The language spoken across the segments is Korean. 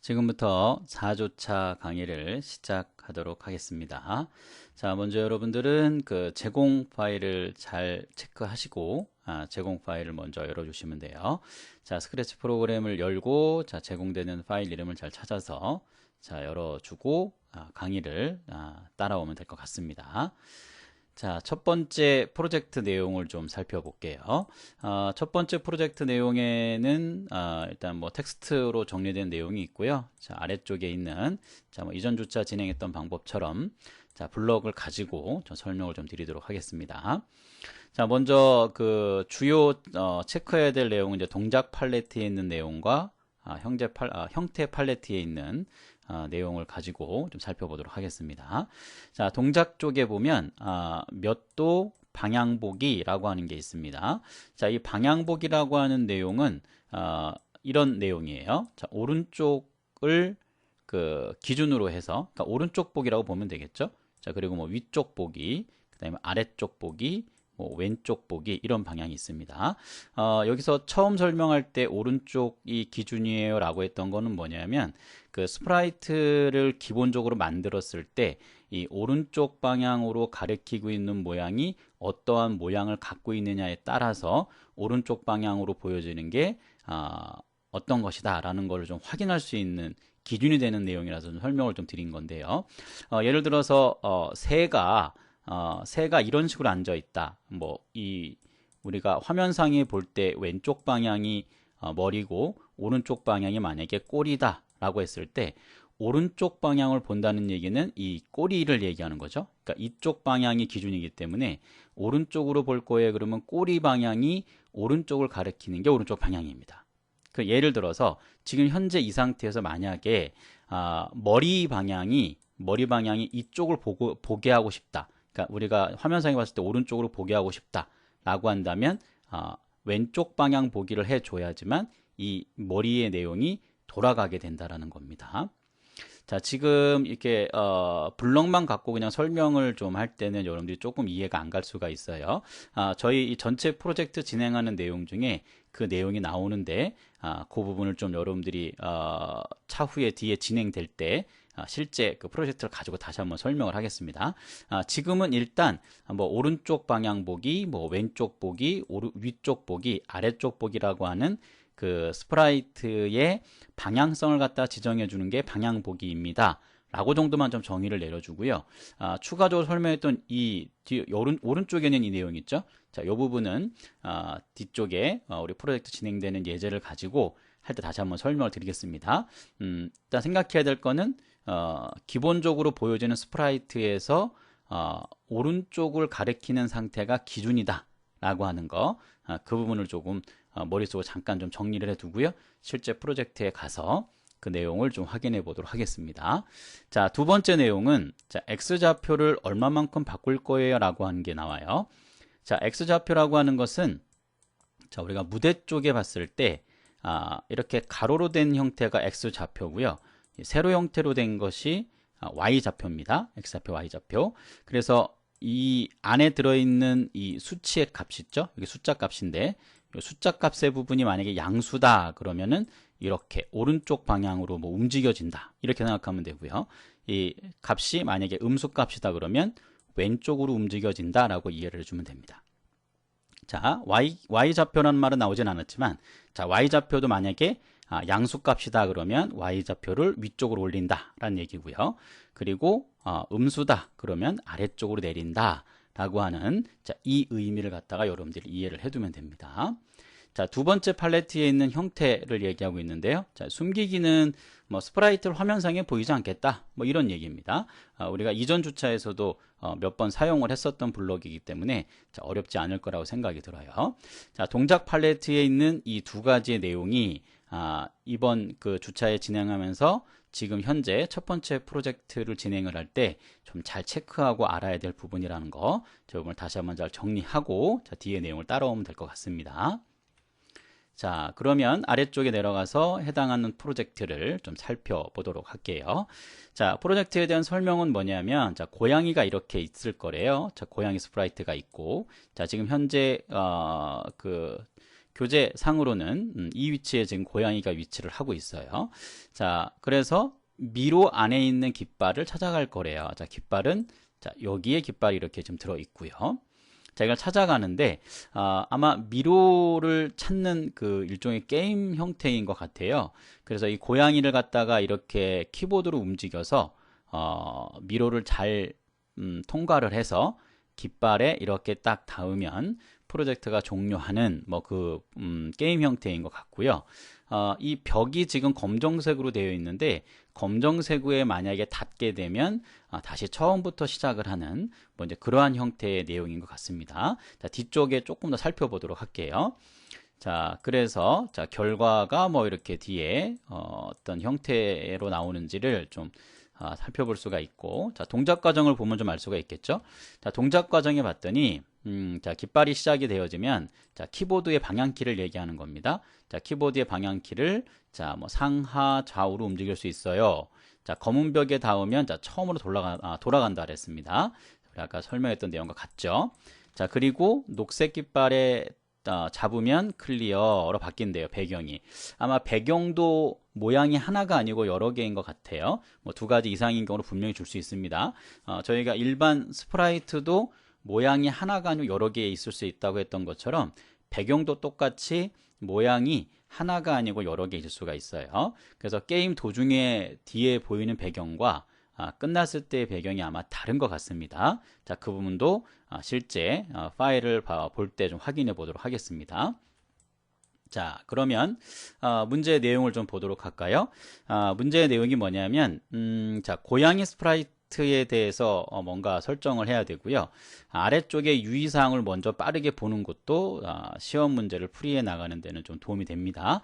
지금부터 4조차 강의를 시작하도록 하겠습니다. 자, 먼저 여러분들은 그 제공 파일을 잘 체크하시고 제공 파일을 먼저 열어주시면 돼요. 자, 스크래치 프로그램을 열고 제공되는 파일 이름을 잘 찾아서 열어주고 강의를 따라오면 될 것 같습니다. 자, 첫 번째 프로젝트 내용을 좀 살펴볼게요. 첫 번째 프로젝트 내용에는 일단 뭐 텍스트로 정리된 내용이 있고요. 자, 아래쪽에 있는 뭐 이전 주차 진행했던 방법처럼 블럭을 가지고 좀 설명을 좀 드리도록 하겠습니다. 자, 먼저 그 주요 체크해야 될 내용은 이제 동작 팔레트에 있는 내용과 형태 팔레트에 있는 내용을 가지고 좀 살펴보도록 하겠습니다. 자, 동작 쪽에 보면 몇 도 방향보기라고 하는 게 있습니다. 자, 이 방향보기라고 하는 내용은 이런 내용이에요. 자, 오른쪽을 그 기준으로 해서, 그러니까 오른쪽 보기라고 보면 되겠죠. 자, 그리고 뭐 위쪽 보기, 그다음에 아래쪽 보기, 뭐 왼쪽 보기, 이런 방향이 있습니다. 여기서 처음 설명할 때 오른쪽이 기준이에요 라고 했던 거는 뭐냐면, 그 스프라이트를 기본적으로 만들었을 때 이 오른쪽 방향으로 가리키고 있는 모양이 어떠한 모양을 갖고 있느냐에 따라서 오른쪽 방향으로 보여지는 게 어떤 것이다 라는 걸 좀 확인할 수 있는 기준이 되는 내용이라서 좀 설명을 좀 드린 건데요. 예를 들어서 새가 이런 식으로 앉아 있다. 우리가 화면상에 볼 때 왼쪽 방향이 머리고 오른쪽 방향이 만약에 꼬리다 라고 했을 때, 오른쪽 방향을 본다는 얘기는 이 꼬리를 얘기하는 거죠. 그러니까 이쪽 방향이 기준이기 때문에 오른쪽으로 볼 거예요. 그러면 꼬리 방향이 오른쪽을 가리키는 게 오른쪽 방향입니다. 그 예를 들어서 지금 현재 이 상태에서 만약에 머리 방향이 이쪽을 보게 하고 싶다. 그러니까 우리가 화면상에 봤을 때 오른쪽으로 보게 하고 싶다라고 한다면 왼쪽 방향 보기를 해줘야지만 이 머리의 내용이 돌아가게 된다라는 겁니다. 자, 지금 이렇게 블럭만 갖고 그냥 설명을 좀 할 때는 여러분들이 조금 이해가 안 갈 수가 있어요. 저희 이 전체 프로젝트 진행하는 내용 중에 그 내용이 나오는데 그 부분을 좀 여러분들이 차후에 뒤에 진행될 때 실제 그 프로젝트를 가지고 다시 한번 설명을 하겠습니다. 지금은 일단 뭐 오른쪽 방향 보기, 뭐 왼쪽 보기, 위쪽 보기, 아래쪽 보기라고 하는 그 스프라이트의 방향성을 갖다 지정해 주는 게 방향 보기입니다 라고 정도만 좀 정의를 내려주고요. 추가적으로 설명했던 이 오른쪽에 있는 이 내용 있죠. 자, 이 부분은 뒤쪽에 우리 프로젝트 진행되는 예제를 가지고 할 때 다시 한번 설명을 드리겠습니다. 일단 생각해야 될 거는 기본적으로 보여지는 스프라이트에서 오른쪽을 가리키는 상태가 기준이다 라고 하는 거, 그 부분을 조금 머릿속으로 잠깐 좀 정리를 해 두고요. 실제 프로젝트에 가서 그 내용을 좀 확인해 보도록 하겠습니다. 자, 두 번째 내용은 X좌표를 얼마만큼 바꿀 거예요 라고 하는 게 나와요. 자, X좌표라고 하는 것은 우리가 무대 쪽에 봤을 때 이렇게 가로로 된 형태가 X좌표고요. 세로 형태로 된 것이 Y좌표입니다. X좌표, Y좌표. 그래서 이 안에 들어있는 이 수치의 값이 있죠. 이게 숫자 값인데, 이 숫자 값의 부분이 만약에 양수다 그러면은 이렇게 오른쪽 방향으로 뭐 움직여진다 이렇게 생각하면 되고요. 이 값이 만약에 음수 값이다 그러면 왼쪽으로 움직여진다 라고 이해를 해주면 됩니다. 자, Y좌표라는 말은 나오진 않았지만, 자, Y좌표도 만약에 양수값이다 그러면 Y좌표를 위쪽으로 올린다 라는 얘기고요. 그리고 음수다 그러면 아래쪽으로 내린다 라고 하는 이 의미를 갖다가 여러분들이 이해를 해두면 됩니다. 자, 두 번째 팔레트에 있는 형태를 얘기하고 있는데요. 자, 숨기기는 뭐 스프라이트를 화면상에 보이지 않겠다 뭐 이런 얘기입니다. 우리가 이전 주차에서도 몇 번 사용을 했었던 블럭이기 때문에 어렵지 않을 거라고 생각이 들어요. 자, 동작 팔레트에 있는 이 두 가지의 내용이 이번 그 주차에 진행하면서 지금 현재 첫 번째 프로젝트를 진행을 할 때 좀 잘 체크하고 알아야 될 부분이라는 거, 저 부분을 다시 한번 잘 정리하고 뒤에 내용을 따라오면 될 것 같습니다. 자, 그러면 아래쪽에 내려가서 해당하는 프로젝트를 좀 살펴보도록 할게요. 자, 프로젝트에 대한 설명은 뭐냐면, 자, 고양이가 이렇게 있을 거래요. 자, 고양이 스프라이트가 있고, 자, 지금 현재 그 교재상으로는 이 위치에 지금 고양이가 위치를 하고 있어요. 자, 그래서 미로 안에 있는 깃발을 찾아갈 거래요. 자, 깃발은 자, 여기에 깃발이 이렇게 지금 들어 있고요. 자, 이걸 찾아가는데 아마 미로를 찾는 그 일종의 게임 형태인 것 같아요. 그래서 이 고양이를 갖다가 이렇게 키보드로 움직여서 미로를 잘 통과를 해서 깃발에 이렇게 딱 닿으면 프로젝트가 종료하는 뭐 그 게임 형태인 것 같고요. 이 벽이 지금 검정색으로 되어 있는데 검정색에 만약에 닿게 되면 다시 처음부터 시작을 하는 뭐 이제 그러한 형태의 내용인 것 같습니다. 자, 뒤쪽에 조금 더 살펴보도록 할게요. 자, 그래서 자, 결과가 뭐 이렇게 뒤에 어떤 형태로 나오는지를 좀 살펴볼 수가 있고, 자, 동작 과정을 보면 좀 알 수가 있겠죠. 자, 동작 과정에 봤더니 자, 깃발이 시작이 되어지면 자, 키보드의 방향키를 얘기하는 겁니다. 자, 키보드의 방향키를 자, 뭐 상하 좌우로 움직일 수 있어요. 자, 검은 벽에 닿으면 자, 처음으로 돌아간다 그랬습니다. 아까 설명했던 내용과 같죠. 자, 그리고 녹색 깃발에 잡으면 클리어로 바뀐대요. 배경이. 아마 배경도 모양이 하나가 아니고 여러 개인 것 같아요. 뭐 두 가지 이상인 경우로 분명히 줄 수 있습니다. 저희가 일반 스프라이트도 모양이 하나가 아니고 여러 개 있을 수 있다고 했던 것처럼 배경도 똑같이 모양이 하나가 아니고 여러 개 있을 수가 있어요. 그래서 게임 도중에 뒤에 보이는 배경과 끝났을 때의 배경이 아마 다른 것 같습니다. 자, 그 부분도 실제 파일을 볼 때 좀 확인해 보도록 하겠습니다. 자, 그러면 문제의 내용을 좀 보도록 할까요? 문제의 내용이 뭐냐면 자, 고양이 스프라이트에 대해서 뭔가 설정을 해야 되고요. 아래쪽에 유의사항을 먼저 빠르게 보는 것도 시험 문제를 풀이해 나가는 데는 좀 도움이 됩니다.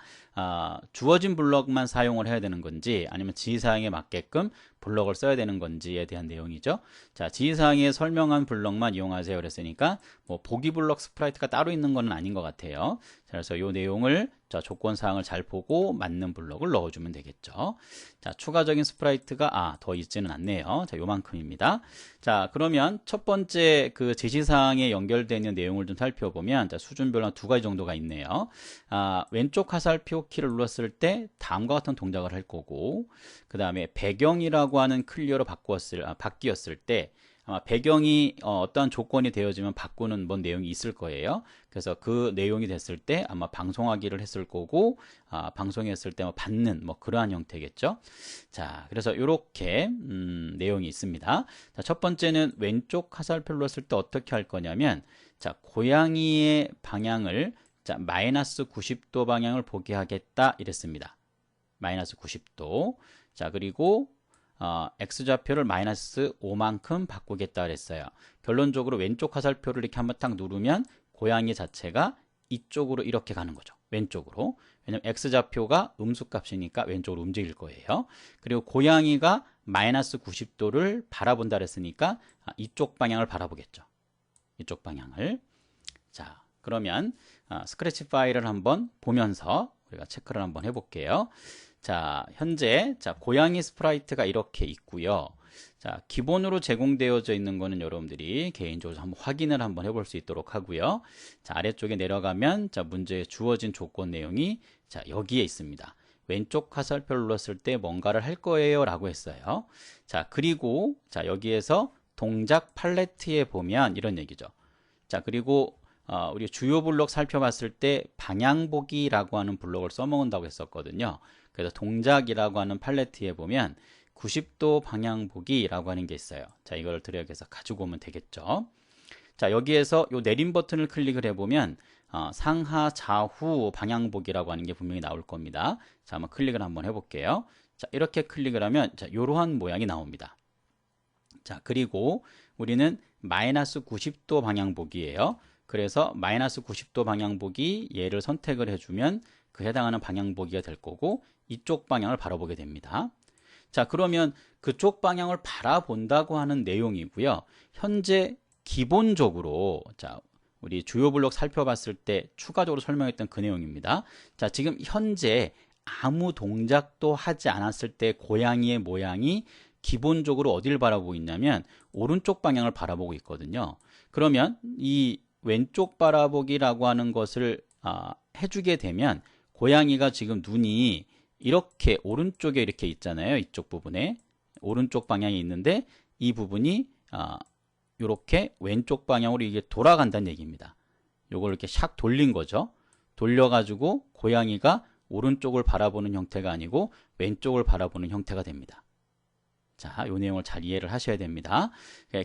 주어진 블럭만 사용을 해야 되는 건지 아니면 지시사항에 맞게끔 블럭을 써야 되는 건지에 대한 내용이죠. 자, 지시사항에 설명한 블럭만 이용하세요 그랬으니까 뭐 보기 블럭 스프라이트가 따로 있는 건 아닌 것 같아요. 자, 그래서 이 내용을 자, 조건사항을 잘 보고 맞는 블럭을 넣어주면 되겠죠. 자, 추가적인 스프라이트가 더 있지는 않네요. 자, 요만큼입니다. 자, 그러면 첫 번째 그 지시사항에 연결되는 내용을 좀 살펴보면 자, 수준별로 두 가지 정도가 있네요. 왼쪽 화살표 키를 눌렀을 때 다음과 같은 동작을 할 거고, 그 다음에 배경이라고 하는 클리어로 바뀌었을 때 아마 배경이 어떠한 조건이 되어지면 바꾸는 뭔 내용이 있을 거예요. 그래서 그 내용이 됐을 때 아마 방송하기를 했을 거고 방송했을 때 받는 뭐 그러한 형태겠죠. 자, 그래서 이렇게 내용이 있습니다. 자, 첫 번째는 왼쪽 화살표를 눌렀을 때 어떻게 할 거냐면 자, 고양이의 방향을 자, 마이너스 90도 방향을 보게 하겠다 이랬습니다. 마이너스 90도. 자, 그리고 X좌표를 마이너스 5만큼 바꾸겠다 그랬어요. 결론적으로 왼쪽 화살표를 이렇게 한번 딱 누르면 고양이 자체가 이쪽으로 이렇게 가는 거죠. 왼쪽으로. 왜냐면 X좌표가 음수값이니까 왼쪽으로 움직일 거예요. 그리고 고양이가 마이너스 90도를 바라본다 그랬으니까 이쪽 방향을 바라보겠죠. 이쪽 방향을. 자, 그러면 스크래치 파일을 한번 보면서 우리가 체크를 한번 해볼게요. 자, 현재 자, 고양이 스프라이트가 이렇게 있고요. 자, 기본으로 제공되어져 있는 거는 여러분들이 개인적으로 한번 확인을 한번 해볼 수 있도록 하고요. 자, 아래쪽에 내려가면 자, 문제에 주어진 조건 내용이 자, 여기에 있습니다. 왼쪽 화살표를 눌렀을 때 뭔가를 할 거예요 라고 했어요. 자, 그리고 자, 여기에서 동작 팔레트에 보면 이런 얘기죠. 자, 그리고 우리 주요 블록 살펴봤을 때 방향보기라고 하는 블록을 써먹는다고 했었거든요. 그래서 동작이라고 하는 팔레트에 보면 90도 방향보기라고 하는 게 있어요. 자, 이걸 들여서 가지고 오면 되겠죠. 자, 여기에서 요 내림 버튼을 클릭을 해보면 상하 좌우 방향보기라고 하는 게 분명히 나올 겁니다. 자, 한번 클릭을 한번 해볼게요. 자, 이렇게 클릭을 하면 자, 요러한 모양이 나옵니다. 자, 그리고 우리는 마이너스 90도 방향보기예요. 그래서 마이너스 90도 방향보기 얘를 선택을 해주면 그 해당하는 방향보기가 될 거고 이쪽 방향을 바라보게 됩니다. 자, 그러면 그쪽 방향을 바라본다고 하는 내용이고요. 현재 기본적으로 자, 우리 주요 블록 살펴봤을 때 추가적으로 설명했던 그 내용입니다. 자, 지금 현재 아무 동작도 하지 않았을 때 고양이의 모양이 기본적으로 어디를 바라보고 있냐면 오른쪽 방향을 바라보고 있거든요. 그러면 이 왼쪽 바라보기라고 하는 것을 해주게 되면 고양이가 지금 눈이 이렇게 오른쪽에 이렇게 있잖아요. 이쪽 부분에 오른쪽 방향이 있는데 이 부분이 이렇게 왼쪽 방향으로 이게 돌아간다는 얘기입니다. 요걸 이렇게 샥 돌린 거죠. 돌려가지고 고양이가 오른쪽을 바라보는 형태가 아니고 왼쪽을 바라보는 형태가 됩니다. 자, 이 내용을 잘 이해를 하셔야 됩니다.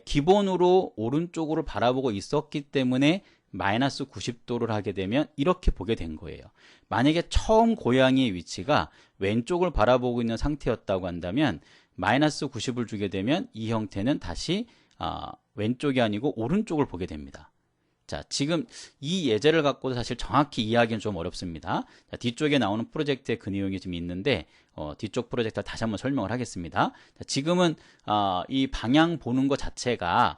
기본으로 오른쪽으로 바라보고 있었기 때문에 마이너스 90도를 하게 되면 이렇게 보게 된 거예요. 만약에 처음 고양이의 위치가 왼쪽을 바라보고 있는 상태였다고 한다면 마이너스 90을 주게 되면 이 형태는 다시 왼쪽이 아니고 오른쪽을 보게 됩니다. 자, 지금 이 예제를 갖고도 사실 정확히 이해하기는 좀 어렵습니다. 자, 뒤쪽에 나오는 프로젝트의 그 내용이 좀 있는데 뒤쪽 프로젝트를 다시 한번 설명을 하겠습니다. 자, 지금은 이 방향 보는 것 자체가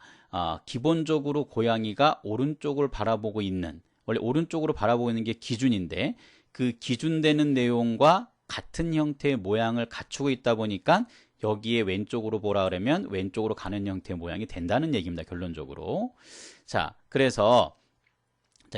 기본적으로 고양이가 오른쪽을 바라보고 있는, 원래 오른쪽으로 바라보고 있는 게 기준인데 그 기준되는 내용과 같은 형태의 모양을 갖추고 있다 보니까 여기에 왼쪽으로 보라 그러면 왼쪽으로 가는 형태의 모양이 된다는 얘기입니다. 결론적으로. 자, 그래서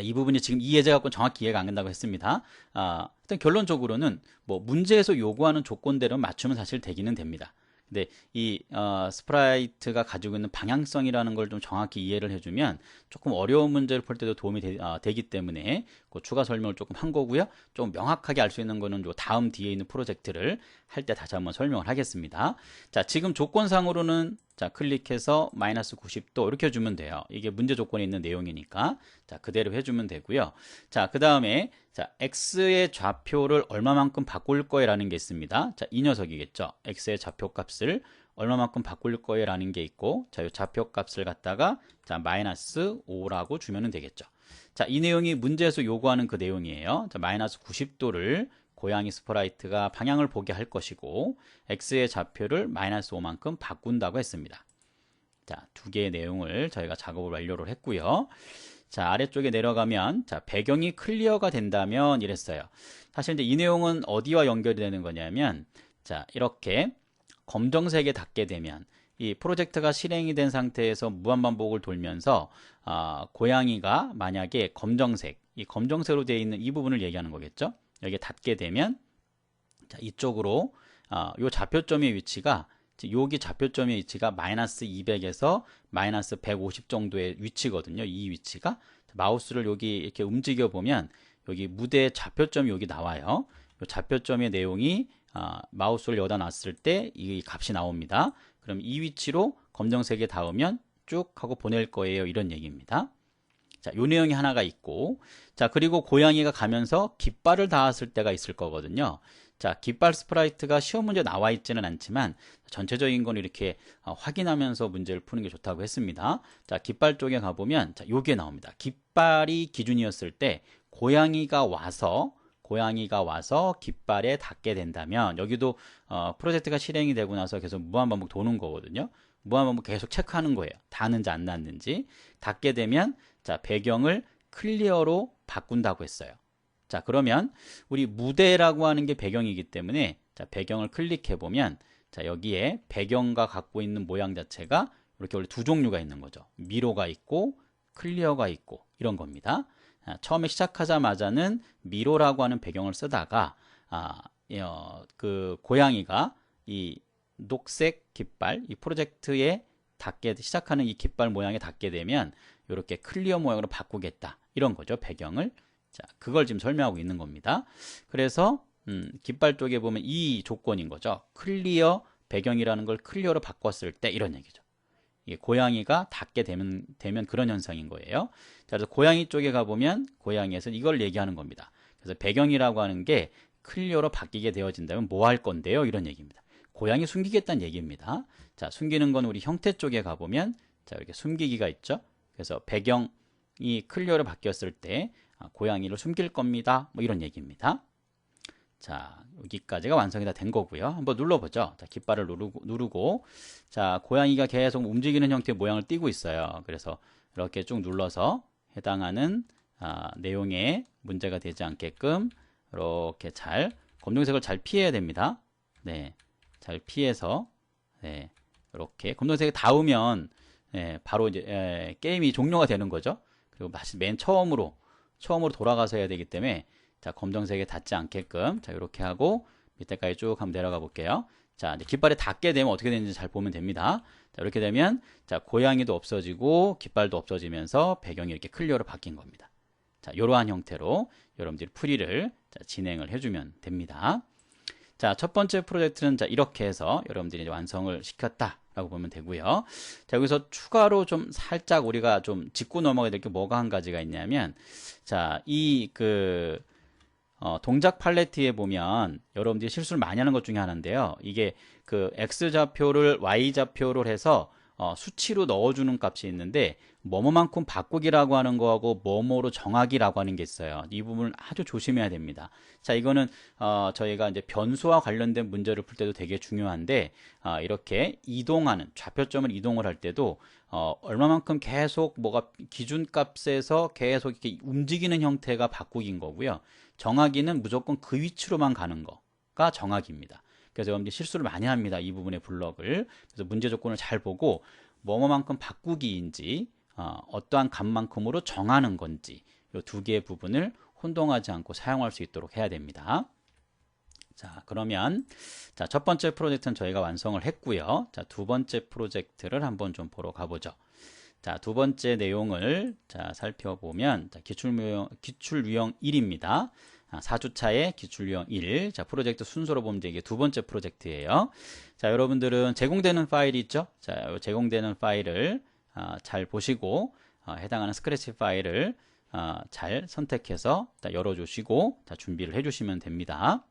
이 부분이 지금 이 예제 갖고 정확히 이해가 안 된다고 했습니다. 일단 결론적으로는 뭐 문제에서 요구하는 조건대로 맞추면 사실 되기는 됩니다. 근데 이 스프라이트가 가지고 있는 방향성이라는 걸 좀 정확히 이해를 해주면 조금 어려운 문제를 풀 때도 도움이 되기 때문에 그 추가 설명을 조금 한 거고요. 좀 명확하게 알 수 있는 거는 다음 뒤에 있는 프로젝트를 할 때 다시 한번 설명을 하겠습니다. 자, 지금 조건상으로는 자, 클릭해서 마이너스 90도 이렇게 해주면 돼요. 이게 문제 조건에 있는 내용이니까 자, 그대로 해주면 되고요. 자, 그 다음에 자, x의 좌표를 얼마만큼 바꿀 거예라는 게 있습니다. 자, 이 녀석이겠죠. x의 좌표 값을 얼마만큼 바꿀 거예라는 게 있고, 자, 이 좌표 값을 갖다가 자, 마이너스 5라고 주면 되겠죠. 자, 이 내용이 문제에서 요구하는 그 내용이에요. 자, 마이너스 90도를 고양이 스프라이트가 방향을 보게 할 것이고 x의 좌표를 마이너스 5만큼 바꾼다고 했습니다. 자, 두 개의 내용을 저희가 작업을 완료를 했고요. 자, 아래쪽에 내려가면 자, 배경이 클리어가 된다면 이랬어요. 사실 이제 이 내용은 어디와 연결이 되는 거냐면 자, 이렇게 검정색에 닿게 되면 이 프로젝트가 실행이 된 상태에서 무한반복을 돌면서 고양이가 만약에 검정색, 이 검정색으로 되어 있는 이 부분을 얘기하는 거겠죠. 여기에 닿게 되면 자, 이쪽으로 요 좌표점의 위치가 여기 좌표점의 위치가 마이너스 200에서 마이너스 150 정도의 위치거든요. 이 위치가 마우스를 여기 이렇게 움직여 보면 여기 무대 좌표점이 여기 나와요. 이 좌표점의 내용이 마우스를 여기다 놨을 때 이 값이 나옵니다. 그럼 이 위치로 검정색에 닿으면 쭉 하고 보낼 거예요. 이런 얘기입니다. 자, 요 내용이 하나가 있고, 자, 그리고 고양이가 가면서 깃발을 닿았을 때가 있을 거거든요. 자, 깃발 스프라이트가 시험 문제 나와 있지는 않지만 전체적인 건 이렇게 확인하면서 문제를 푸는 게 좋다고 했습니다. 자, 깃발 쪽에 가보면 자, 요게 나옵니다. 깃발이 기준이었을 때 고양이가 와서 깃발에 닿게 된다면 여기도 프로젝트가 실행이 되고 나서 계속 무한반복 도는 거거든요. 무한반복 계속 체크하는 거예요. 닿는지 안 닿는지. 닿게 되면 자, 배경을 클리어로 바꾼다고 했어요. 자, 그러면 우리 무대라고 하는 게 배경이기 때문에 자, 배경을 클릭해 보면 자, 여기에 배경과 갖고 있는 모양 자체가 이렇게 원래 두 종류가 있는 거죠. 미로가 있고 클리어가 있고 이런 겁니다. 처음에 시작하자마자는 미로라고 하는 배경을 쓰다가 그 고양이가 이 녹색 깃발, 이 프로젝트에 닿게 시작하는 이 깃발 모양에 닿게 되면 이렇게 클리어 모양으로 바꾸겠다 이런 거죠. 배경을. 자, 그걸 지금 설명하고 있는 겁니다. 그래서 깃발 쪽에 보면 이 조건인 거죠. 클리어 배경이라는 걸 클리어로 바꿨을 때 이런 얘기죠. 이게 고양이가 닿게 되면 그런 현상인 거예요. 자, 그래서 고양이 쪽에 가보면 고양이에서는 이걸 얘기하는 겁니다. 그래서 배경이라고 하는 게 클리어로 바뀌게 되어진다면 뭐 할 건데요? 이런 얘기입니다. 고양이 숨기겠다는 얘기입니다. 자, 숨기는 건 우리 형태 쪽에 가보면 자, 이렇게 숨기기가 있죠. 그래서 배경이 클리어로 바뀌었을 때 고양이를 숨길 겁니다. 뭐 이런 얘기입니다. 자, 여기까지가 완성이 다 된 거고요. 한번 눌러보죠. 자, 깃발을 누르고 자, 고양이가 계속 움직이는 형태의 모양을 띄고 있어요. 그래서 이렇게 쭉 눌러서 해당하는 내용에 문제가 되지 않게끔 이렇게 잘 검정색을 잘 피해야 됩니다. 네, 잘 피해서 네, 이렇게 검정색이 닿으면 바로 이제 게임이 종료가 되는 거죠. 그리고 다시 맨 처음으로 처음으로 돌아가서 해야 되기 때문에 자, 검정색에 닿지 않게끔 자, 이렇게 하고 밑에까지 쭉 한번 내려가 볼게요. 자, 이제 깃발이 닿게 되면 어떻게 되는지 잘 보면 됩니다. 자, 이렇게 되면 자, 고양이도 없어지고 깃발도 없어지면서 배경이 이렇게 클리어로 바뀐 겁니다. 자, 이러한 형태로 여러분들이 풀이를 자, 진행을 해주면 됩니다. 자, 첫 번째 프로젝트는 자, 이렇게 해서 여러분들이 이제 완성을 시켰다라고 보면 되고요. 자, 여기서 추가로 좀 살짝 우리가 좀 짚고 넘어가야 될 게 뭐가 한 가지가 있냐면, 자, 동작 팔레트에 보면 여러분들이 실수를 많이 하는 것 중에 하나인데요. 이게 그 X좌표를 Y좌표를 해서 수치로 넣어주는 값이 있는데 뭐뭐만큼 바꾸기라고 하는 거하고 뭐뭐로 정하기라고 하는 게 있어요. 이 부분을 아주 조심해야 됩니다. 자, 이거는 저희가 이제 변수와 관련된 문제를 풀 때도 되게 중요한데 이렇게 이동하는 좌표점을 이동을 할 때도 얼마만큼 계속 뭐가 기준값에서 계속 이렇게 움직이는 형태가 바꾸기인 거고요. 정하기는 무조건 그 위치로만 가는 거가 정하기입니다. 그래서 여러분들이 실수를 많이 합니다. 이 부분의 블럭을. 그래서 문제 조건을 잘 보고 뭐뭐만큼 바꾸기인지 어떠한 값만큼으로 정하는 건지 이 두 개의 부분을 혼동하지 않고 사용할 수 있도록 해야 됩니다. 자, 그러면 자, 첫 번째 프로젝트는 저희가 완성을 했고요. 자, 두 번째 프로젝트를 한번 좀 보러 가보죠. 자, 두 번째 내용을 자, 살펴보면 자, 기출유형 1입니다. 4주차의 기출유형 1. 자, 프로젝트 순서로 보면 이게 두 번째 프로젝트예요. 자, 여러분들은 제공되는 파일이 있죠? 자, 제공되는 파일을 잘 보시고 해당하는 스크래치 파일을 잘 선택해서 열어주시고 준비를 해주시면 됩니다.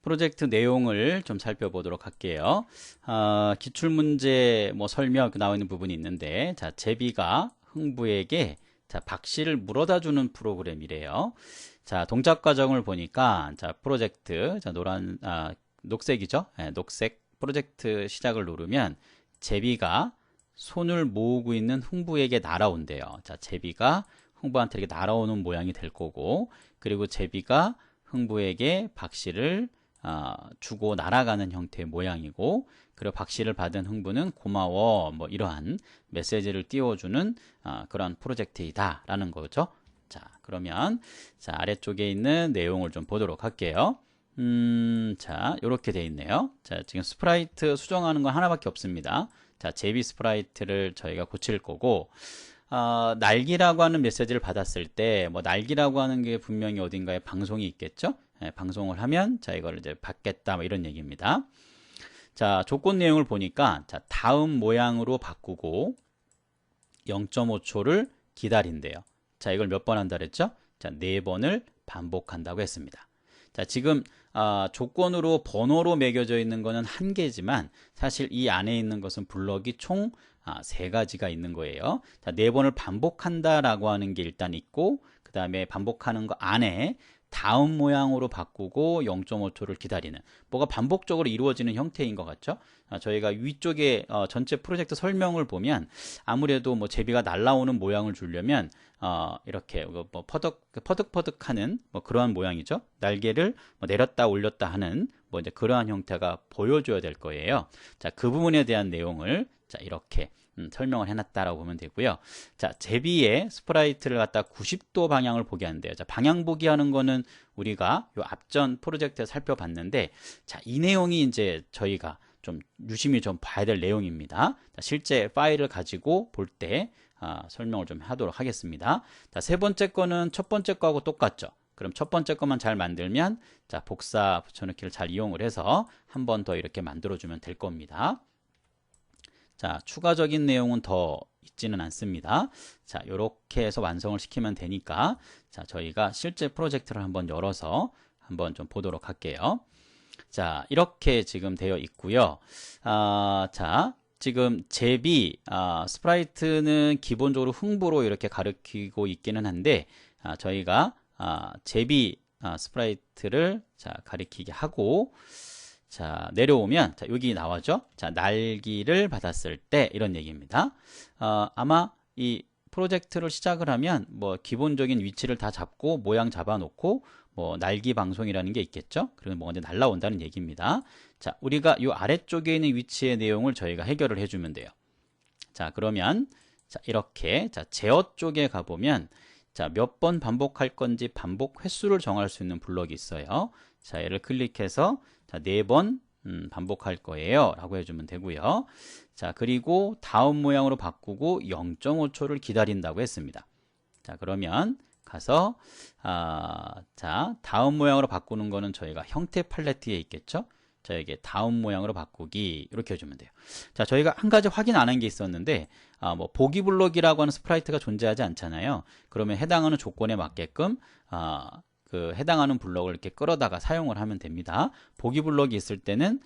프로젝트 내용을 좀 살펴보도록 할게요. 기출문제 설명 나와 있는 부분이 있는데, 자, 제비가 흥부에게 자, 박씨를 물어다 주는 프로그램이래요. 자, 동작 과정을 보니까 자, 프로젝트 자, 녹색이죠? 네, 녹색 프로젝트 시작을 누르면 제비가 손을 모으고 있는 흥부에게 날아온대요. 자, 제비가 흥부한테 이렇게 날아오는 모양이 될 거고, 그리고 제비가 흥부에게 박씨를 주고 날아가는 형태의 모양이고, 그리고 박씨를 받은 흥부는 고마워 뭐 이러한 메시지를 띄워주는 그런 프로젝트이다 라는 거죠. 자, 그러면 자, 아래쪽에 있는 내용을 좀 보도록 할게요. 자, 이렇게 돼 있네요. 자, 지금 스프라이트 수정하는 건 하나밖에 없습니다. 자, 제비 스프라이트를 저희가 고칠 거고, 날기라고 하는 메시지를 받았을 때 뭐 날기라고 하는 게 분명히 어딘가에 방송이 있겠죠. 방송을 하면 자, 이걸 이제 받겠다 뭐 이런 얘기입니다. 자, 조건 내용을 보니까 자, 다음 모양으로 바꾸고 0.5초를 기다린대요. 자, 이걸 몇 번 한다 그랬죠? 자, 4번을 반복한다고 했습니다. 자, 지금 조건으로 번호로 매겨져 있는 거는 1개지만 사실 이 안에 있는 것은 블럭이 총 3가지가 있는 거예요. 자, 4번을 반복한다라고 하는 게 일단 있고, 그 다음에 반복하는 거 안에 다음 모양으로 바꾸고 0.5초를 기다리는, 뭐가 반복적으로 이루어지는 형태인 것 같죠? 저희가 위쪽에 전체 프로젝트 설명을 보면 아무래도 뭐 제비가 날아오는 모양을 주려면 이렇게 뭐 퍼득퍼득하는 뭐 그러한 모양이죠. 날개를 뭐 내렸다 올렸다 하는 뭐 이제 그러한 형태가 보여줘야 될 거예요. 자, 그 부분에 대한 내용을 자, 이렇게 설명을 해놨다라고 보면 되고요. 자, 제비의 스프라이트를 갖다 90도 방향을 보게 한대요. 자, 방향 보기 하는 거는 우리가 요 앞전 프로젝트에 살펴봤는데, 자, 이 내용이 이제 저희가 좀 유심히 좀 봐야 될 내용입니다. 자, 실제 파일을 가지고 볼 때 설명을 좀 하도록 하겠습니다. 자, 세 번째 거는 첫 번째 거하고 똑같죠. 그럼 첫 번째 것만 잘 만들면 자, 복사 붙여넣기를 잘 이용을 해서 한 번 더 이렇게 만들어주면 될 겁니다. 자, 추가적인 내용은 더 있지는 않습니다. 자, 이렇게 해서 완성을 시키면 되니까 자, 저희가 실제 프로젝트를 한번 열어서 한번 좀 보도록 할게요. 자, 이렇게 지금 되어 있고요. 자, 지금 제비 스프라이트는 기본적으로 흥부로 이렇게 가리키고 있기는 한데 저희가 제비 스프라이트를 자, 가리키게 하고, 자, 내려오면 자, 여기 나와죠. 자, 날기를 받았을 때 이런 얘기입니다. 아마 이 프로젝트를 시작을 하면 뭐 기본적인 위치를 다 잡고 모양 잡아 놓고 뭐 날기 방송이라는 게 있겠죠. 그리고 뭐 이제 날라온다는 얘기입니다. 자, 우리가 이 아래쪽에 있는 위치의 내용을 저희가 해결을 해주면 돼요. 자, 그러면 자, 이렇게 자, 제어 쪽에 가보면 자, 몇 번 반복할 건지 반복 횟수를 정할 수 있는 블럭이 있어요. 자, 얘를 클릭해서 자, 4번 반복할 거예요 라고 해주면 되고요. 자, 그리고 다음 모양으로 바꾸고 0.5초를 기다린다고 했습니다. 자, 그러면 가서 자, 다음 모양으로 바꾸는 거는 저희가 형태 팔레트에 있겠죠. 자, 여기 다음 모양으로 바꾸기 이렇게 해주면 돼요. 자, 저희가 한 가지 확인 안 한 게 있었는데 뭐 보기 블록이라고 하는 스프라이트가 존재하지 않잖아요. 그러면 해당하는 조건에 맞게끔 그 해당하는 블록을 이렇게 끌어다가 사용을 하면 됩니다. 보기 블록이 있을 때는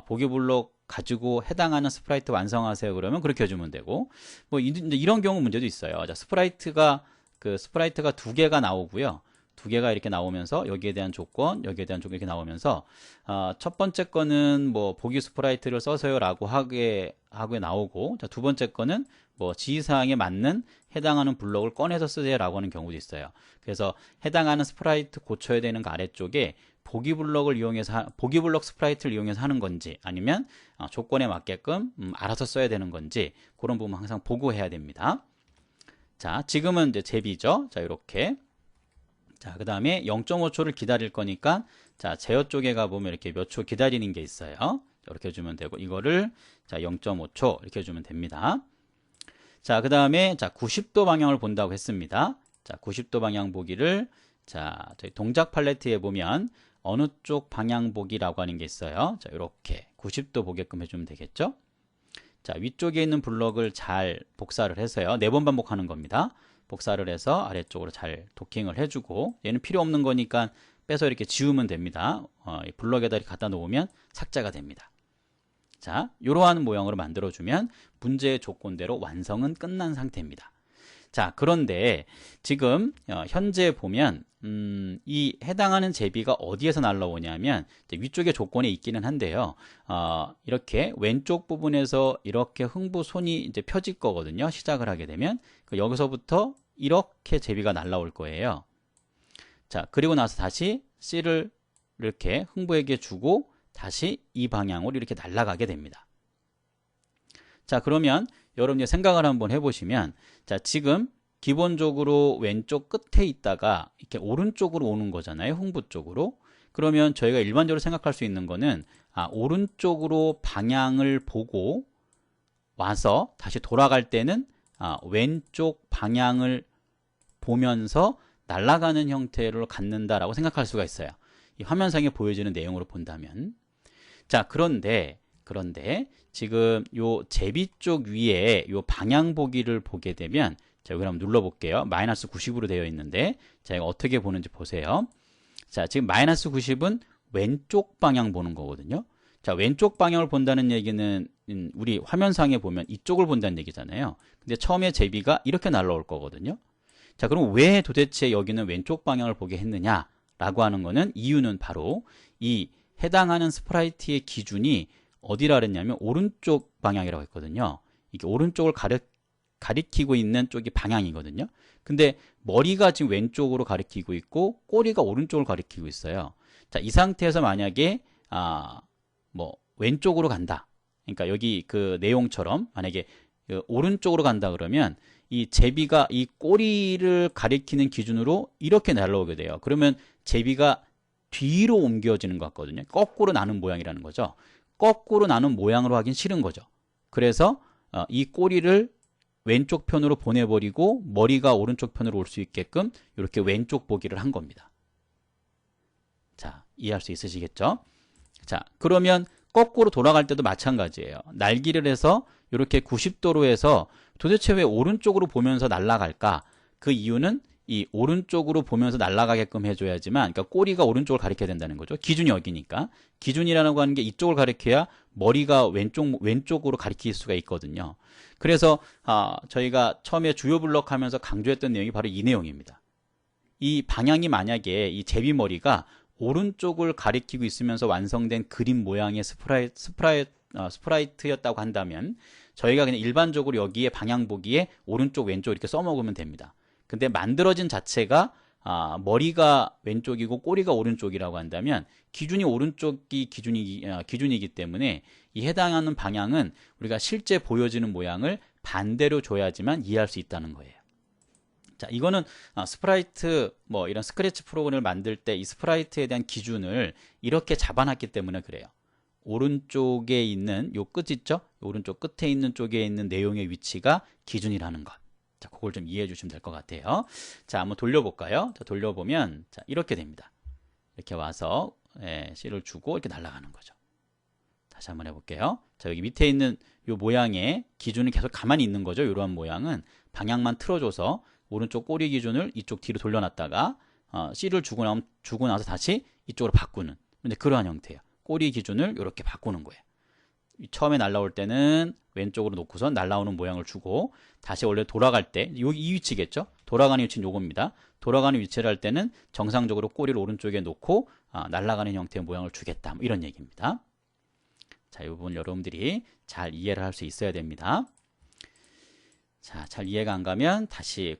보기 블록 가지고 해당하는 스프라이트 완성하세요 그러면 그렇게 해주면 되고, 뭐 이런 경우 문제도 있어요. 자, 스프라이트가 2개가 나오고요. 2개가 이렇게 나오면서 여기에 대한 조건, 여기에 대한 조건 이렇게 나오면서 첫 번째 거는 뭐 보기 스프라이트를 써서요 라고 하게 나오고, 자, 두 번째 거는 뭐 지시사항에 맞는 해당하는 블록을 꺼내서 쓰세요 라고 하는 경우도 있어요. 그래서 해당하는 스프라이트 고쳐야 되는 거 아래쪽에 보기 블럭을 이용해서 보기 블럭 스프라이트를 이용해서 하는 건지 아니면 조건에 맞게끔 알아서 써야 되는 건지 그런 부분 항상 보고해야 됩니다. 자, 지금은 이제 제비죠. 자, 이렇게. 자, 그 다음에 0.5초를 기다릴 거니까 자, 제어 쪽에 가보면 이렇게 몇 초 기다리는 게 있어요. 이렇게 해주면 되고 이거를 자, 0.5초 이렇게 해주면 됩니다. 자, 그 다음에 자, 90도 방향을 본다고 했습니다. 자, 90도 방향 보기를 자, 저희 동작 팔레트에 보면 어느 쪽 방향 보기라고 하는 게 있어요. 자, 이렇게 90도 보게끔 해주면 되겠죠. 자, 위쪽에 있는 블럭을 잘 복사를 해서요. 4번 반복하는 겁니다. 복사를 해서 아래쪽으로 잘 도킹을 해주고, 얘는 필요 없는 거니까 빼서 이렇게 지우면 됩니다. 이 블럭에다 이렇게 갖다 놓으면 삭제가 됩니다. 자, 이러한 모양으로 만들어주면 문제의 조건대로 완성은 끝난 상태입니다. 자, 그런데 지금 현재 보면 이 해당하는 제비가 어디에서 날라오냐면 위쪽에 조건에 있기는 한데요. 이렇게 왼쪽 부분에서 이렇게 흥부손이 이제 펴질 거거든요. 시작을 하게 되면 여기서부터 이렇게 제비가 날라올 거예요. 자, 그리고 나서 다시 C를 이렇게 흥부에게 주고 다시 이 방향으로 이렇게 날아가게 됩니다. 자, 그러면 여러분이 생각을 한번 해보시면, 자, 지금 기본적으로 왼쪽 끝에 있다가 이렇게 오른쪽으로 오는 거잖아요. 흥부 쪽으로. 그러면 저희가 일반적으로 생각할 수 있는 거는 오른쪽으로 방향을 보고 와서 다시 돌아갈 때는 왼쪽 방향을 보면서 날아가는 형태를 갖는다라고 생각할 수가 있어요. 이 화면상에 보여지는 내용으로 본다면. 자, 그런데 지금 요 제비 쪽 위에 요 방향 보기를 보게 되면, 자, 여기 한번 눌러볼게요. 마이너스 90으로 되어 있는데, 자, 이거 어떻게 보는지 보세요. 자, 지금 마이너스 90은 왼쪽 방향 보는 거거든요. 자, 왼쪽 방향을 본다는 얘기는 우리 화면상에 보면 이쪽을 본다는 얘기잖아요. 근데 처음에 제비가 이렇게 날라올 거거든요. 자, 그럼 왜 도대체 여기는 왼쪽 방향을 보게 했느냐라고 하는 거는 이유는 바로 이 해당하는 스프라이트의 기준이 어디라 그랬냐면 오른쪽 방향이라고 했거든요. 이게 오른쪽을 가리키고 있는 쪽이 방향이거든요. 근데 머리가 지금 왼쪽으로 가리키고 있고 꼬리가 오른쪽을 가리키고 있어요. 자, 이 상태에서 만약에 뭐 왼쪽으로 간다. 그러니까 여기 그 내용처럼 만약에 오른쪽으로 간다 그러면 이 제비가 이 꼬리를 가리키는 기준으로 이렇게 날아오게 돼요. 그러면 제비가 뒤로 옮겨지는 것 같거든요. 거꾸로 나는 모양이라는 거죠. 거꾸로 나는 모양으로 하긴 싫은 거죠. 그래서 이 꼬리를 왼쪽 편으로 보내버리고 머리가 오른쪽 편으로 올 수 있게끔 이렇게 왼쪽 보기를 한 겁니다. 자, 이해할 수 있으시겠죠? 자, 그러면 거꾸로 돌아갈 때도 마찬가지예요. 날기를 해서 이렇게 90도로 해서 도대체 왜 오른쪽으로 보면서 날아갈까? 그 이유는 이 오른쪽으로 보면서 날아가게끔 해줘야지만, 그러니까 꼬리가 오른쪽을 가리켜야 된다는 거죠. 기준이 여기니까. 기준이라고 하는 게 이쪽을 가리켜야 머리가 왼쪽으로 가리킬 수가 있거든요. 그래서 저희가 처음에 주요 블록 하면서 강조했던 내용이 바로 이 내용입니다. 이 방향이 만약에 이 제비머리가 오른쪽을 가리키고 있으면서 완성된 그림 모양의 스프라이트였다고 한다면 저희가 그냥 일반적으로 여기에 방향 보기에 오른쪽 왼쪽 이렇게 써먹으면 됩니다. 근데 만들어진 자체가 머리가 왼쪽이고 꼬리가 오른쪽이라고 한다면 기준이 오른쪽이 기준이기 때문에 이 해당하는 방향은 우리가 실제 보여지는 모양을 반대로 줘야지만 이해할 수 있다는 거예요. 자, 이거는 스프라이트 뭐 이런 스크래치 프로그램을 만들 때 이 스프라이트에 대한 기준을 이렇게 잡아놨기 때문에 그래요. 오른쪽에 있는 요 끝 있죠? 오른쪽 끝에 있는 쪽에 있는 내용의 위치가 기준이라는 것. 자, 그걸 좀 이해해 주시면 될 것 같아요. 자, 한번 돌려볼까요? 자, 돌려보면 자, 이렇게 됩니다. 이렇게 와서 C를 주고 이렇게 날아가는 거죠. 다시 한번 해볼게요. 자, 여기 밑에 있는 요 모양의 기준은 계속 가만히 있는 거죠. 이러한 모양은 방향만 틀어줘서 오른쪽 꼬리 기준을 이쪽 뒤로 돌려놨다가 C를 주고 나서 다시 이쪽으로 바꾸는, 근데 그러한 형태예요. 꼬리 기준을 이렇게 바꾸는 거예요. 처음에 날라올 때는 왼쪽으로 놓고서 날라오는 모양을 주고, 다시 원래 돌아갈 때 이 위치겠죠. 돌아가는 위치는 요겁니다. 돌아가는 위치를 할 때는 정상적으로 꼬리를 오른쪽에 놓고 날아가는 형태의 모양을 주겠다, 뭐 이런 얘기입니다. 자, 이 부분 여러분들이 잘 이해를 할 수 있어야 됩니다. 자, 잘 이해가 안 가면 다시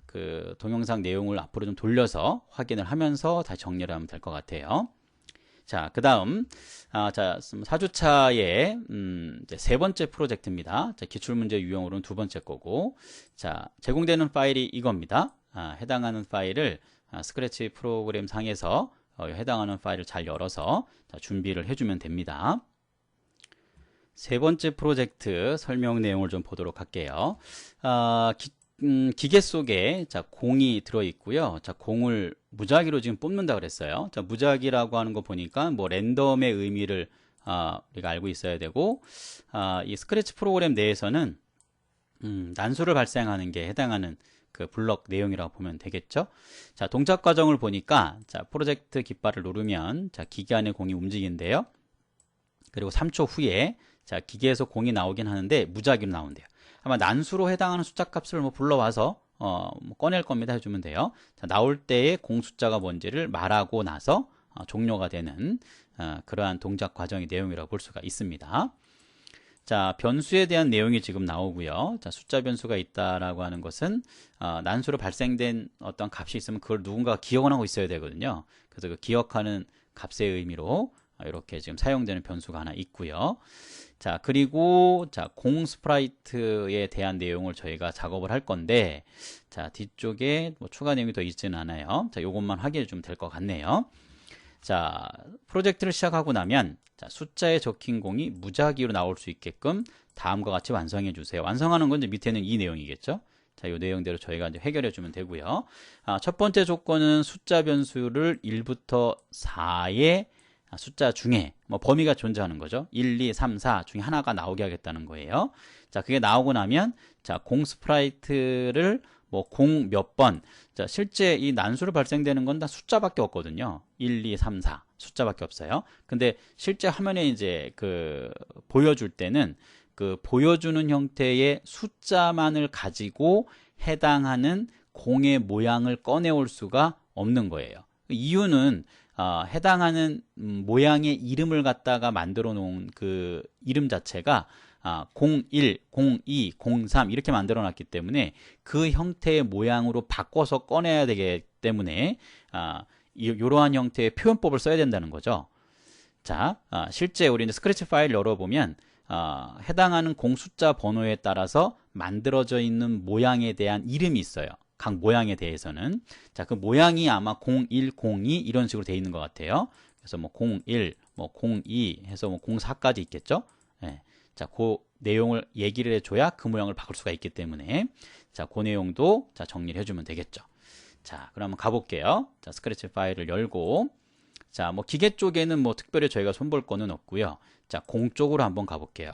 그 동영상 내용을 앞으로 좀 돌려서 확인을 하면서 다시 정리를 하면 될 것 같아요. 자, 그 다음, 자, 4주차의, 이제 세 번째 프로젝트입니다. 자, 기출문제 유형으로는 두 번째 거고, 자, 제공되는 파일이 이겁니다. 해당하는 파일을 스크래치 프로그램 상에서 해당하는 파일을 잘 열어서 준비를 해주면 됩니다. 세 번째 프로젝트 설명 내용을 좀 보도록 할게요. 기계 속에 자, 공이 들어 있고요. 자, 공을 무작위로 지금 뽑는다 그랬어요. 자, 무작위라고 하는 거 보니까 뭐 랜덤의 의미를 우리가 알고 있어야 되고, 이 스크래치 프로그램 내에서는 난수를 발생하는 게 해당하는 그 블럭 내용이라고 보면 되겠죠. 자, 동작 과정을 보니까 자, 프로젝트 깃발을 누르면 자, 기계 안에 공이 움직이는데요. 그리고 3초 후에 자, 기계에서 공이 나오긴 하는데 무작위로 나온대요. 아마 난수로 해당하는 숫자 값을 뭐 불러와서 뭐 꺼낼 겁니다 해주면 돼요. 자, 나올 때의 공 숫자가 뭔지를 말하고 나서 종료가 되는 그러한 동작 과정의 내용이라고 볼 수가 있습니다. 자, 변수에 대한 내용이 지금 나오고요. 자, 숫자 변수가 있다라고 하는 것은 난수로 발생된 어떤 값이 있으면 그걸 누군가가 기억을 하고 있어야 되거든요. 그래서 그 기억하는 값의 의미로 이렇게 지금 사용되는 변수가 하나 있고요. 자, 그리고 자, 공 스프라이트에 대한 내용을 저희가 작업을 할 건데, 자, 뒤쪽에 뭐 추가 내용이 더 있지는 않아요. 자, 요것만 확인해 주면 될 것 같네요. 자, 프로젝트를 시작하고 나면 자, 숫자에 적힌 공이 무작위로 나올 수 있게끔 다음과 같이 완성해 주세요. 완성하는 건 이제 밑에는 이 내용이겠죠. 자, 이 내용대로 저희가 이제 해결해 주면 되고요. 첫 번째 조건은 숫자 변수를 1부터 4의 숫자 중에 뭐 범위가 존재하는 거죠. 1, 2, 3, 4 중에 하나가 나오게 하겠다는 거예요. 자, 그게 나오고 나면 자, 공 스프라이트를 뭐 공 몇 번, 자, 실제 이 난수로 발생되는 건 다 숫자밖에 없거든요. 1, 2, 3, 4 숫자밖에 없어요. 근데 실제 화면에 이제 그 보여줄 때는 그 보여주는 형태의 숫자만을 가지고 해당하는 공의 모양을 꺼내올 수가 없는 거예요. 이유는 해당하는 모양의 이름을 갖다가 만들어 놓은 그 이름 자체가 01, 02, 03 이렇게 만들어 놨기 때문에 그 형태의 모양으로 바꿔서 꺼내야 되기 때문에 이러한 형태의 표현법을 써야 된다는 거죠. 자, 실제 우리 이제 스크래치 파일 열어보면 해당하는 공 숫자 번호에 따라서 만들어져 있는 모양에 대한 이름이 있어요. 각 모양에 대해서는. 자, 그 모양이 아마 01, 02 이런 식으로 되어 있는 것 같아요. 그래서 뭐 01, 뭐 02 해서 뭐 04까지 있겠죠. 네. 자, 그 내용을 얘기를 해줘야 그 모양을 바꿀 수가 있기 때문에 자, 그 내용도 자, 정리를 해주면 되겠죠. 자, 그럼 가볼게요. 자, 스크래치 파일을 열고 자, 뭐 기계 쪽에는 뭐 특별히 저희가 손볼 거는 없고요. 자, 공 쪽으로 한번 가볼게요.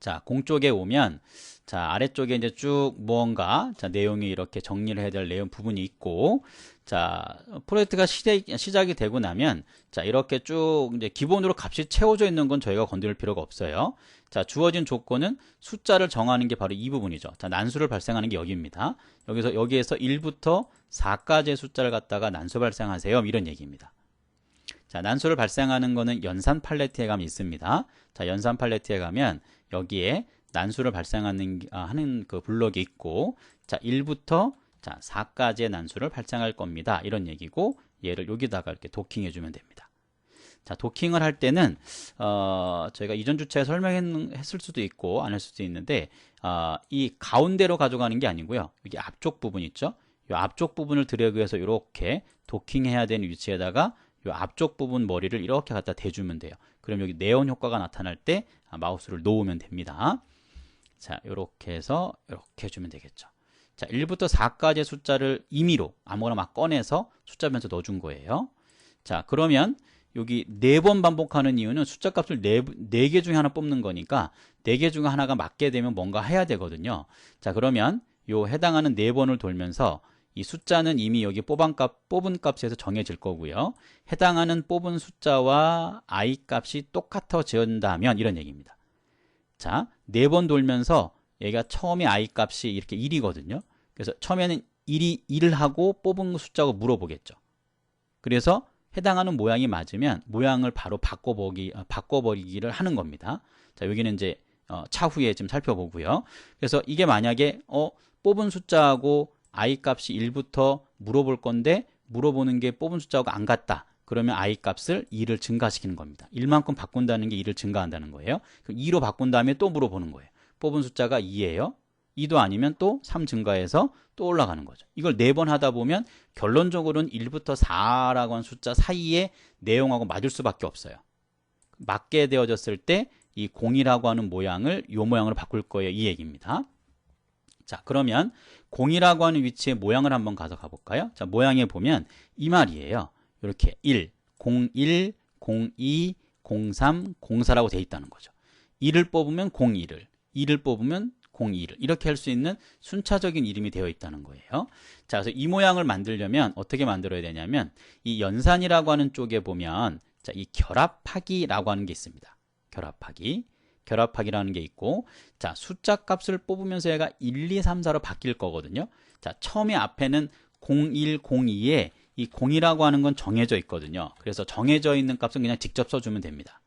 자, 공 쪽에 오면 자, 아래쪽에 이제 쭉 무언가 자, 내용이 이렇게 정리를 해야 될 내용 부분이 있고 자, 프로젝트가 시작이 되고 나면 자, 이렇게 쭉 이제 기본으로 값이 채워져 있는 건 저희가 건드릴 필요가 없어요. 자, 주어진 조건은 숫자를 정하는 게 바로 이 부분이죠. 자, 난수를 발생하는 게 여기입니다. 여기에서 1부터 4까지의 숫자를 갖다가 난수 발생하세요. 이런 얘기입니다. 자, 난수를 발생하는 거는 연산 팔레트에 가면 있습니다. 자, 연산 팔레트에 가면 여기에 난수를 발생하는 하는 그 블럭이 있고 자, 1부터 자, 4까지의 난수를 발생할 겁니다. 이런 얘기고 얘를 여기다가 이렇게 도킹해 주면 됩니다. 자, 도킹을 할 때는 저희가 이전 주차에 설명했을 수도 있고 안 할 수도 있는데 이 가운데로 가져가는 게 아니고요. 여기 앞쪽 부분 있죠? 이 앞쪽 부분을 드래그해서 이렇게 도킹해야 되는 위치에다가 이 앞쪽 부분 머리를 이렇게 갖다 대주면 돼요. 그럼 여기 네온 효과가 나타날 때 마우스를 놓으면 됩니다. 자, 이렇게 해서 이렇게 해주면 되겠죠. 자, 1부터 4까지의 숫자를 임의로 아무거나 막 꺼내서 숫자 변수 넣어준 거예요. 자, 그러면 여기 4번 반복하는 이유는 숫자 값을 4개 중에 하나 뽑는 거니까 4개 중에 하나가 맞게 되면 뭔가 해야 되거든요. 자, 그러면 요 해당하는 4번을 돌면서 이 숫자는 이미 여기 뽑은 값에서 정해질 거고요. 해당하는 뽑은 숫자와 i 값이 똑같아진다면 이런 얘기입니다. 자, 4번 돌면서 얘가 처음에 i 값이 이렇게 1이거든요. 그래서 처음에는 1을 하고 뽑은 숫자고 물어보겠죠. 그래서 해당하는 모양이 맞으면 모양을 바로 바꿔버리기를 하는 겁니다. 자, 여기는 이제 차후에 좀 살펴보고요. 그래서 이게 만약에 뽑은 숫자하고 i 값이 1부터 물어볼 건데 물어보는 게 뽑은 숫자하고 안 같다. 그러면 i 값을 2를 증가시키는 겁니다. 1만큼 바꾼다는 게 2를 증가한다는 거예요. 그럼 2로 바꾼 다음에 또 물어보는 거예요. 뽑은 숫자가 2예요. 2도 아니면 또 3 증가해서 또 올라가는 거죠. 이걸 4번 하다 보면 결론적으로는 1부터 4라고 하는 숫자 사이에 내용하고 맞을 수밖에 없어요. 맞게 되어졌을 때 이 0이라고 하는 모양을 이 모양으로 바꿀 거예요. 이 얘기입니다. 자, 그러면 0이라고 하는 위치의 모양을 한번 가져가 볼까요? 자, 모양에 보면 이 말이에요. 이렇게 1, 01, 02, 03, 04라고 되어 있다는 거죠. 1을 뽑으면 01을, 2를 뽑으면 02를 이렇게 할 수 있는 순차적인 이름이 되어 있다는 거예요. 자, 그래서 이 모양을 만들려면 어떻게 만들어야 되냐면 이 연산이라고 하는 쪽에 보면 자, 이 결합하기라고 하는 게 있습니다. 결합하기라는 게 있고 자, 숫자 값을 뽑으면서 얘가 1, 2, 3, 4로 바뀔 거거든요. 자, 처음에 앞에는 01, 02에 이 0이라고 하는 건 정해져 있거든요. 그래서 정해져 있는 값은 그냥 직접 써주면 됩니다.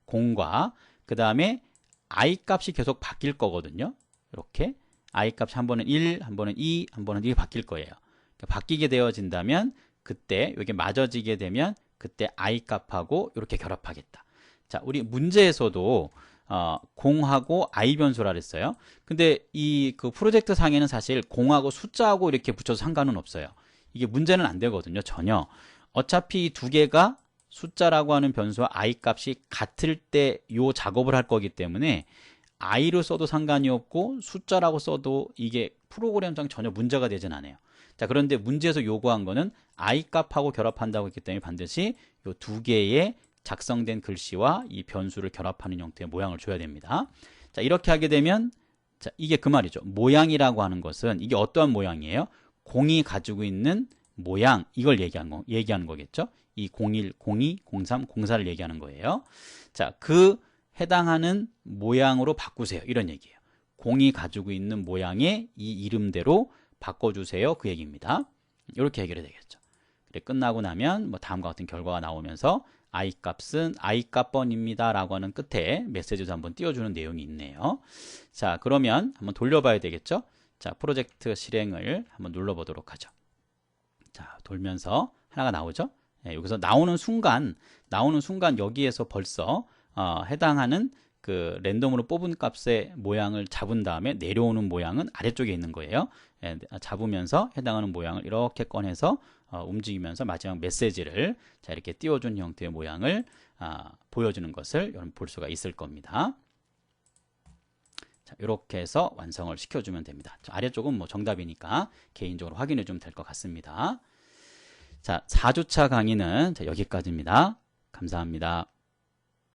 0과 그 다음에 i 값이 계속 바뀔 거거든요. 이렇게 i 값이 한 번은 1, 한 번은 2, 한 번은 2 바뀔 거예요. 그러니까 바뀌게 되어진다면 그때 여기 맞아지게 되면 그때 i 값하고 이렇게 결합하겠다. 자, 우리 문제에서도 0하고 i 변수라 그랬어요. 근데 이 그 프로젝트 상에는 사실 0하고 숫자하고 이렇게 붙여서 상관은 없어요. 이게 문제는 안 되거든요. 전혀. 어차피 두 개가 숫자라고 하는 변수와 i 값이 같을 때 이 작업을 할 거기 때문에 i로 써도 상관이 없고 숫자라고 써도 이게 프로그램상 전혀 문제가 되진 않아요. 자, 그런데 문제에서 요구한 거는 i 값하고 결합한다고 했기 때문에 반드시 이 두 개의 작성된 글씨와 이 변수를 결합하는 형태의 모양을 줘야 됩니다. 자, 이렇게 하게 되면 자, 이게 그 말이죠. 모양이라고 하는 것은 이게 어떠한 모양이에요? 0이 가지고 있는 모양, 이걸 얘기하는 거겠죠. 이 01, 02, 03, 04를 얘기하는 거예요. 자, 그 해당하는 모양으로 바꾸세요. 이런 얘기예요. 0이 가지고 있는 모양의 이 이름대로 바꿔주세요. 그 얘기입니다. 이렇게 해결이 되겠죠. 그래, 끝나고 나면 뭐 다음과 같은 결과가 나오면서 i 값은 i 값번입니다 라고 하는 끝에 메시지도 한번 띄워주는 내용이 있네요. 자, 그러면 한번 돌려봐야 되겠죠. 자, 프로젝트 실행을 한번 눌러보도록 하죠. 자, 돌면서 하나가 나오죠. 네, 여기서 나오는 순간 여기에서 벌써 해당하는 그 랜덤으로 뽑은 값의 모양을 잡은 다음에 내려오는 모양은 아래쪽에 있는 거예요. 예, 잡으면서 해당하는 모양을 이렇게 꺼내서 움직이면서 마지막 메시지를 자, 이렇게 띄워준 형태의 모양을 보여주는 것을 여러분 볼 수가 있을 겁니다. 자, 이렇게 해서 완성을 시켜주면 됩니다. 자, 아래쪽은 뭐 정답이니까 개인적으로 확인해 주면 될 것 같습니다. 자, 4주차 강의는 자, 여기까지입니다. 감사합니다.